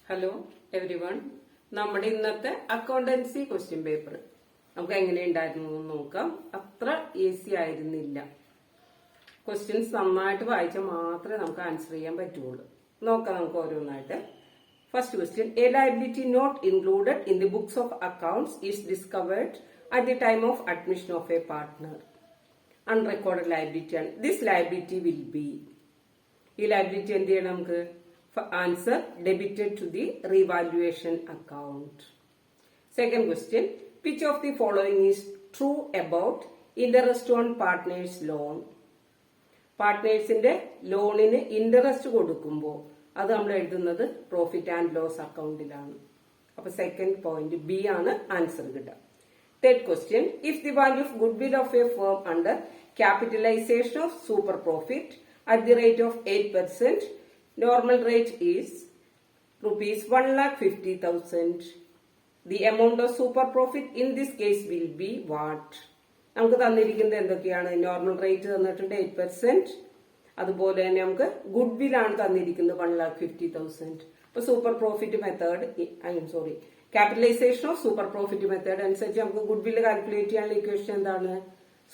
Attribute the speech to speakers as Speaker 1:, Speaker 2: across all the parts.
Speaker 1: Hello every one. നമ്മുടെ ഇന്നത്തെ accountancy question paper നമുക്ക് എങ്ങനെയുണ്ടായിരുന്നു എന്ന് നോക്കാം. അത്ര ഈസി ആയിരുന്നില്ല. ക്വസ്റ്റ്യൻസ് നന്നായിട്ട് വായിച്ചാൽ മാത്രമേ നമുക്ക് ആൻസർ ചെയ്യാൻ പറ്റുള്ളൂ. നോക്കാം നമുക്ക് ഓരോന്നായിട്ട്. First question, a liability not included in the books of accounts is discovered at the time of admission of a partner. Unrecorded liability ആണ്. ദിസ് ലയബിലിറ്റി വിൽ ബി, ഈ ലയബിലിറ്റി എന്ത് ചെയ്യണം നമുക്ക്? Answer, debited to the revaluation account. Second question, which of the following is true about interest on partners loan? പാർട്ട്നേഴ്സിന്റെ ലോണിന് interest കൊടുക്കുമ്പോൾ അത് നമ്മൾ എഴുതുന്നത് പ്രോഫിറ്റ് ആൻഡ് ലോസ് അക്കൗണ്ടിലാണ്. അപ്പൊ സെക്കൻഡ് പോയിന്റ് ബി ആണ് ആൻസർ കിട്ടുക. Third question, if the value of goodwill of a firm under capitalisation of super profit at the rate of 8%, normal rate is rupees 1,50,000. The amount of super profit in this case will be what? നമുക്ക് തന്നിരിക്കുന്നത് എന്തൊക്കെയാണ്? Normal rate തന്നിട്ടുണ്ട് 8%. അതുപോലെ തന്നെ നമുക്ക് good will ആണ് തന്നിരിക്കുന്നത് 1,50,000. അപ്പൊ super profit method, capitalisation of super profit method അനുസരിച്ച് നമുക്ക് ഗുഡ് വിൽ കാൽക്കുലേറ്റ് ചെയ്യാനുള്ള ഇക്വേഷൻ എന്താണ്?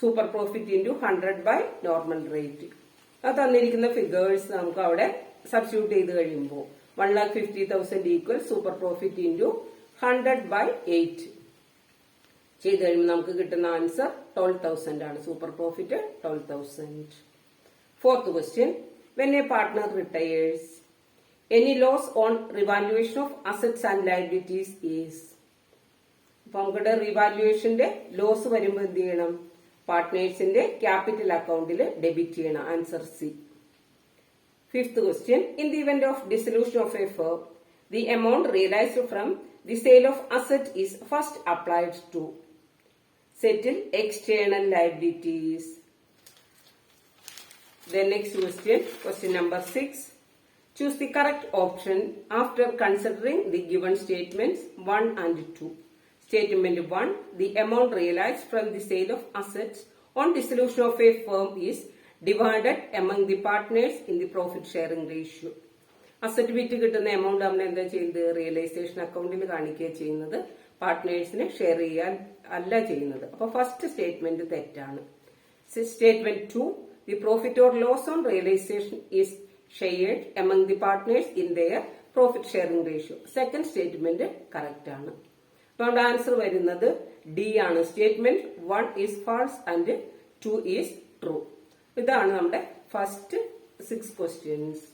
Speaker 1: Super profit into 100 by normal rate. അത് തന്നിരിക്കുന്ന ഫിഗേഴ്സ് നമുക്ക് അവിടെ സബ്സ്റ്റിറ്റ്യൂട്ട് ചെയ്ത് കഴിയുമ്പോൾ 1,50,000 equal super profit into 100 by 8 ചെയ്ത് കഴിയുമ്പോൾ നമുക്ക് കിട്ടുന്ന ആൻസർ 12,000 ആണ്. Super profit 12,000. Fourth question, when a partner retires any loss on revaluation of assets and liabilities is. അപ്പൊ നമുക്കിവിടെ റിവാലുവേഷന്റെ ലോസ് വരുമ്പോൾ എന്ത് ചെയ്യണം? പാർട്ട്നേഴ്സിന്റെ ക്യാപിറ്റൽ അക്കൗണ്ടിൽ ഡെബിറ്റ് ചെയ്യണം. Answer C. Fifth question, in the event of dissolution of a firm, the amount realized from the sale of asset is first applied to settle external liabilities. The next question, question number 6. Choose the correct option after considering the given statements 1 and 2. Statement 1, the amount realized from the sale of assets on dissolution of a firm is divided among the partners in the profit sharing ratio. Asset വിറ്റ് കിട്ടുന്ന amount നമ്മൾ എന്താ ചെയ്യുന്നത്? Realisation അക്കൗണ്ടിൽ കാണിക്കുകയാണ് ചെയ്യുന്നത്. പാർട്ട്നേഴ്സിന് share ചെയ്യാൻ അല്ല ചെയ്യുന്നത്. അപ്പൊ ഫസ്റ്റ് സ്റ്റേറ്റ്മെന്റ് തെറ്റാണ്. Statement 2, the profit or loss on realisation is shared among the partners in their profit sharing ratio. Second statement correct ആണ്. അതുകൊണ്ട് ആൻസർ വരുന്നത് ഡി ആണ്. Statement 1 is false and 2 is true. ഇതാണ് നമ്മുടെ ഫസ്റ്റ് 6 ക്വസ്റ്റ്യൻസ്.